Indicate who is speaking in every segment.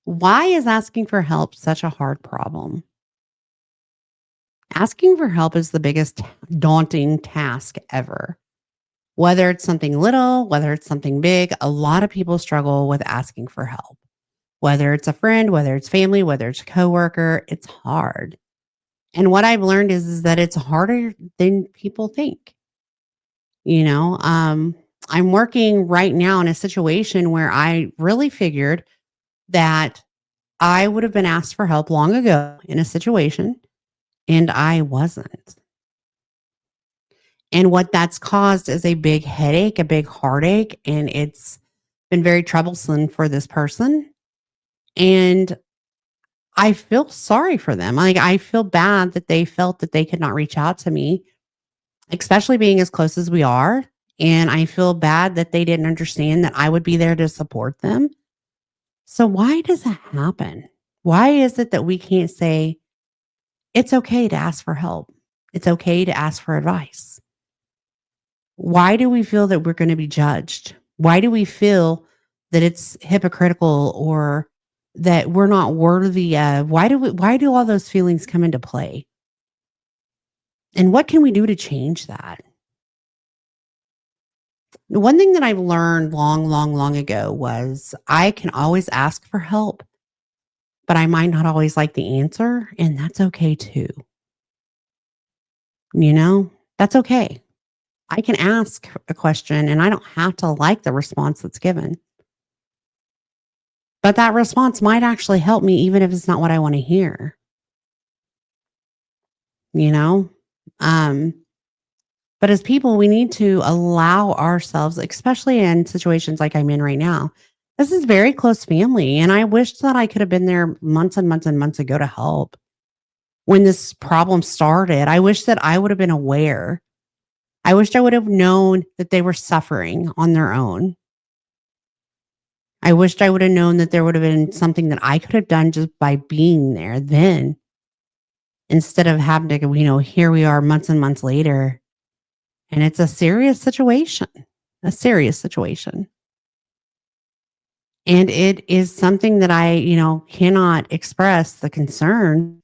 Speaker 1: Why is asking for help such a hard problem? Asking for help is the biggest daunting task ever. Whether it's something little, whether it's something big, a lot of people struggle with asking for help. Whether it's a friend, whether it's family, whether it's a coworker, it's hard. And what I've learned is that it's harder than people think. You know, I'm working right now in a situation where I really figured that I would have been asked for help long ago in a situation and I wasn't. And what that's caused is a big headache, a big heartache, and it's been very troublesome for this person. And I feel sorry for them. Like, I feel bad that they felt that they could not reach out to me, especially being as close as we are. And I feel bad that they didn't understand that I would be there to support them. So, why does that happen? Why is it that we can't say, it's okay to ask for help? It's okay to ask for advice. Why do we feel that we're going to be judged? Why do we feel that it's hypocritical or that we're not worthy of? Why do all those feelings come into play? And what can we do to change that? One thing that I've learned long, long, long ago was I can always ask for help, but I might not always like the answer, and that's okay too. You know, that's okay. I can ask a question and I don't have to like the response that's given. But that response might actually help me even if it's not what I wanna hear, you know? Um, but as people, we need to allow ourselves, especially in situations like I'm in right now. This is very close family, and I wish that I could have been there months and months and months ago to help. When this problem started, I wish that I would have been aware. I wished I would have known that they were suffering on their own. I wished I would have known that there would have been something that I could have done just by being there then. Instead of having to, here we are months and months later, and it's a serious situation. And it is something that I, cannot express the concern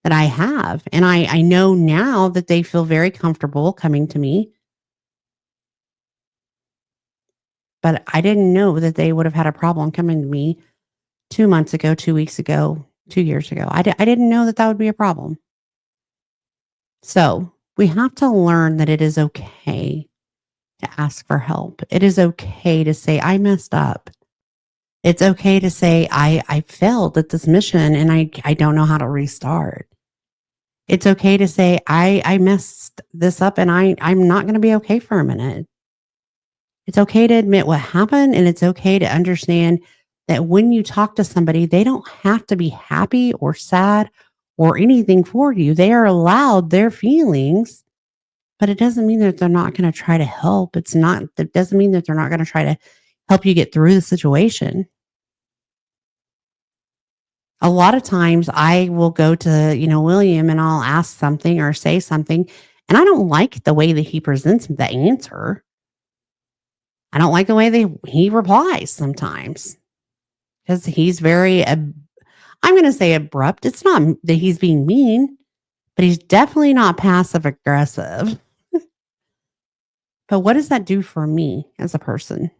Speaker 1: that I have. And I know now that they feel very comfortable coming to me, but I didn't know that they would have had a problem coming to me 2 months ago, 2 weeks ago, 2 years ago. I didn't know that that would be a problem. So we have to learn that it is okay to ask for help. It is okay to say, I messed up. It's okay to say, I failed at this mission and I don't know how to restart. It's okay to say, I messed this up and I'm not going to be okay for a minute. It's okay to admit what happened and it's okay to understand that when you talk to somebody, they don't have to be happy or sad or anything for you. They are allowed their feelings. But it doesn't mean that they're not gonna try to help. That doesn't mean that they're not gonna try to help you get through the situation. A lot of times I will go to, William and I'll ask something or say something, and I don't like the way that he presents the answer. I don't like the way that he replies sometimes because he's very, I'm gonna say abrupt. It's not that he's being mean, but he's definitely not passive aggressive. But what does that do for me as a person?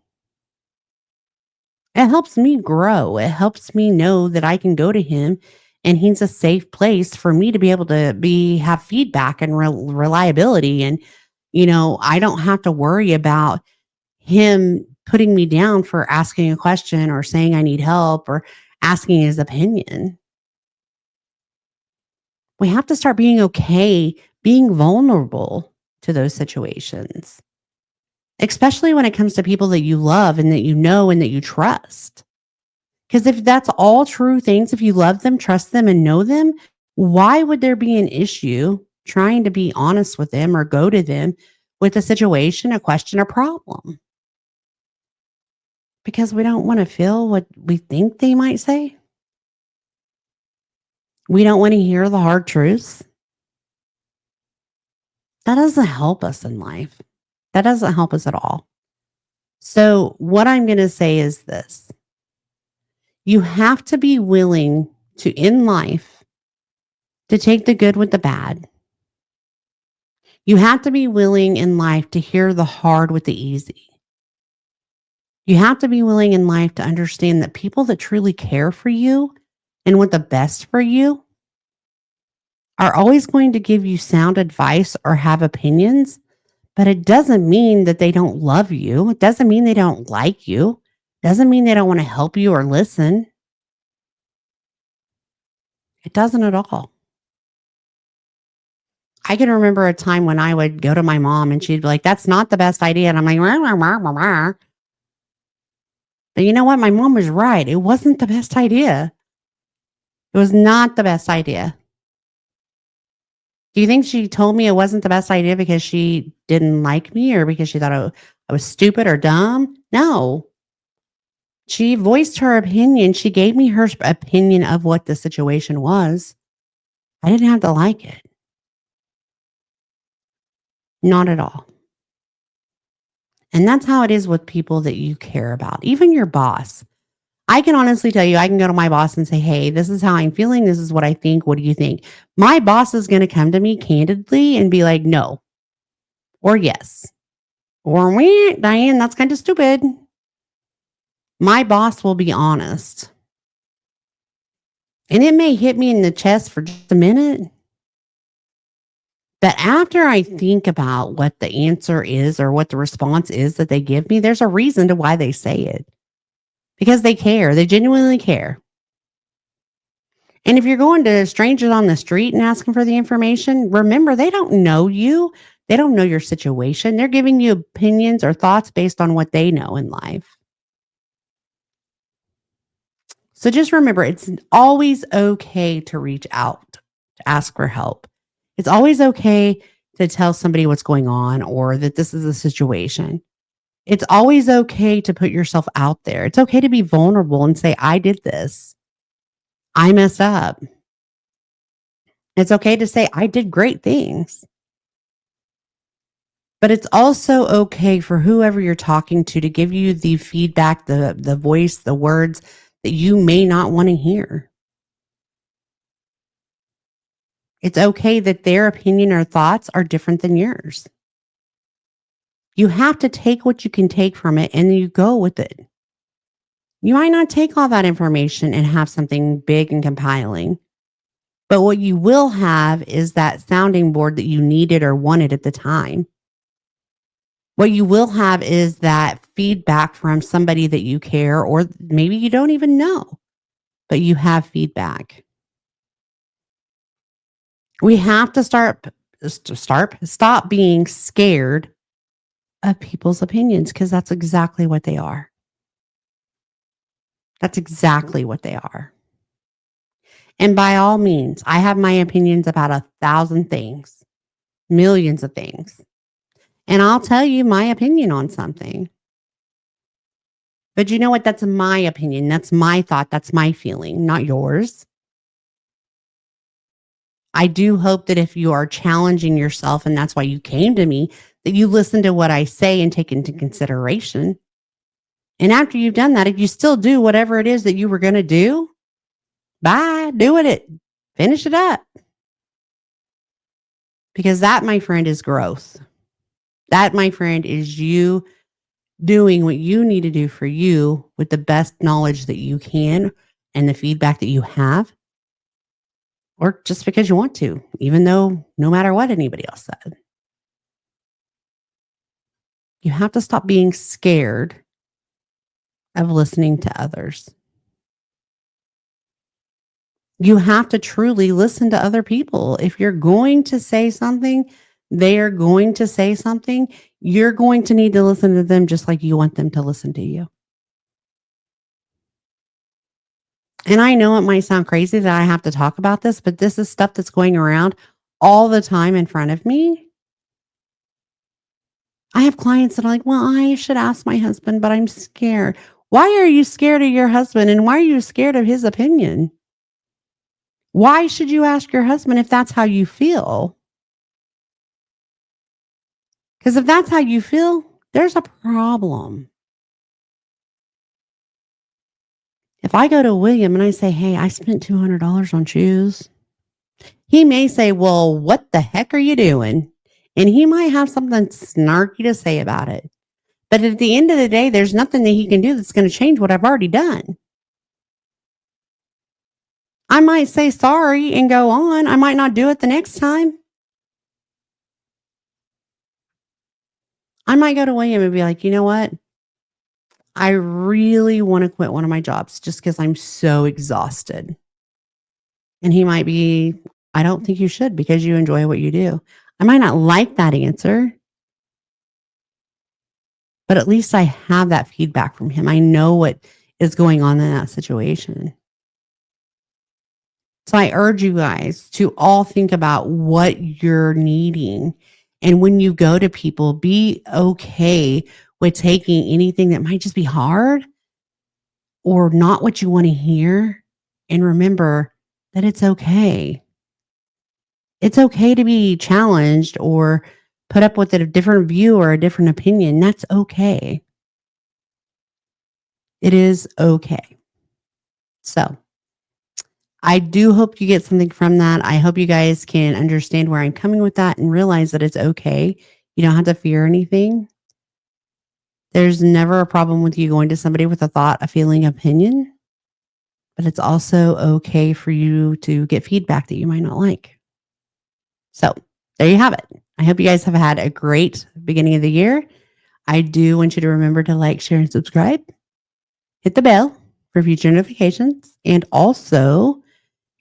Speaker 1: It helps me grow. It helps me know that I can go to him and he's a safe place for me to be able to have feedback and reliability. And, I don't have to worry about him putting me down for asking a question or saying I need help or asking his opinion. We have to start being okay being vulnerable to those situations, especially when it comes to people that you love and that you know and that you trust. Because if that's all true things, if you love them, trust them, and know them, why would there be an issue trying to be honest with them or go to them with a situation, a question, a problem? Because we don't want to feel what we think they might say. We don't want to hear the hard truths. That doesn't help us in life. That doesn't help us at all. So, what I'm going to say is this: You have to be willing to, in life, to take the good with the bad. You have to be willing in life to hear the hard with the easy. You have to be willing in life to understand that people that truly care for you and want the best for you are always going to give you sound advice or have opinions, but it doesn't mean that they don't love you. It doesn't mean they don't like you. It doesn't mean they don't want to help you or listen. It doesn't at all. I can remember a time when I would go to my mom and she'd be like, "That's not the best idea." And I'm like, "Rah, rah, rah, rah, rah." But you know what? My mom was right. It wasn't the best idea. It was not the best idea. Do you think she told me it wasn't the best idea because she didn't like me or because she thought I was stupid or dumb? No. She voiced her opinion. She gave me her opinion of what the situation was. I didn't have to like it. Not at all. And that's how it is with people that you care about, even your boss. I can honestly tell you, I can go to my boss and say, "Hey, this is how I'm feeling. This is what I think. What do you think?" My boss is going to come to me candidly and be like, "No," or "Yes," or "Weh, Diane, that's kind of stupid." My boss will be honest. And it may hit me in the chest for just a minute. But after I think about what the answer is or what the response is that they give me, there's a reason to why they say it because they care. They genuinely care. And if you're going to strangers on the street and asking for the information, remember they don't know you. They don't know your situation. They're giving you opinions or thoughts based on what they know in life. So just remember it's always okay to reach out, to ask for help. It's always okay to tell somebody what's going on or that this is a situation. It's always okay to put yourself out there. It's okay to be vulnerable and say, "I did this. I messed up." It's okay to say, "I did great things." But it's also okay for whoever you're talking to give you the feedback, the voice, the words that you may not want to hear. It's okay that their opinion or thoughts are different than yours. You have to take what you can take from it and you go with it. You might not take all that information and have something big and compiling, but what you will have is that sounding board that you needed or wanted at the time. What you will have is that feedback from somebody that you care, or maybe you don't even know, but you have feedback. We have to stop being scared of people's opinions because that's exactly what they are. That's exactly what they are. And by all means, I have my opinions about 1,000 things, millions of things. And I'll tell you my opinion on something. But you know what? That's my opinion. That's my thought. That's my feeling, not yours. I do hope that if you are challenging yourself and that's why you came to me, that you listen to what I say and take into consideration. And after you've done that, if you still do whatever it is that you were going to do, bye, do it. Finish it up. Because that, my friend, is growth. That, my friend, is you doing what you need to do for you with the best knowledge that you can and the feedback that you have, or just because you want to, even though no matter what anybody else said. You have to stop being scared of listening to others. You have to truly listen to other people. If you're going to say something, they are going to say something, you're going to need to listen to them just like you want them to listen to you. And I know it might sound crazy that I have to talk about this, but this is stuff that's going around all the time in front of me. I have clients that are like, "Well, I should ask my husband, but I'm scared." Why are you scared of your husband and why are you scared of his opinion? Why should you ask your husband if that's how you feel? Because if that's how you feel, there's a problem. If I go to William and I say, "Hey, I spent $200 on shoes," he may say, "Well, what the heck are you doing?" And he might have something snarky to say about it. But at the end of the day, there's nothing that he can do that's going to change what I've already done. I might say sorry and go on. I might not do it the next time. I might go to William and be like, you know what? I really want to quit one of my jobs just because I'm so exhausted. And he might be, I don't think you should because you enjoy what you do. I might not like that answer, but at least I have that feedback from him. I know what is going on in that situation. So I urge you guys to all think about what you're needing. And when you go to people, be okay with taking anything that might just be hard or not what you want to hear. And remember that it's okay. It's okay to be challenged or put up with a different view or a different opinion. That's okay. It is okay. So I do hope you get something from that. I hope you guys can understand where I'm coming with that and realize that it's okay. You don't have to fear anything. There's never a problem with you going to somebody with a thought, a feeling, opinion, but it's also okay for you to get feedback that you might not like. So there you have it. I hope you guys have had a great beginning of the year. I do want you to remember to like, share, and subscribe. Hit the bell for future notifications. And also,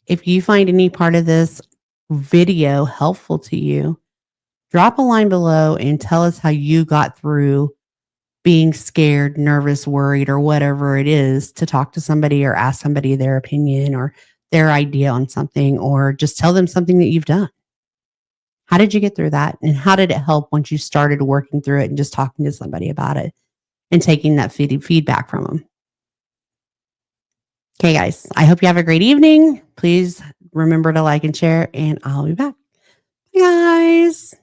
Speaker 1: if you find any part of this video helpful to you, drop a line below and tell us how you got through being scared, nervous, worried, or whatever it is to talk to somebody or ask somebody their opinion or their idea on something, or just tell them something that you've done. How did you get through that? And how did it help once you started working through it and just talking to somebody about it and taking that feedback from them? Okay, guys, I hope you have a great evening. Please remember to like and share, and I'll be back. Bye, guys.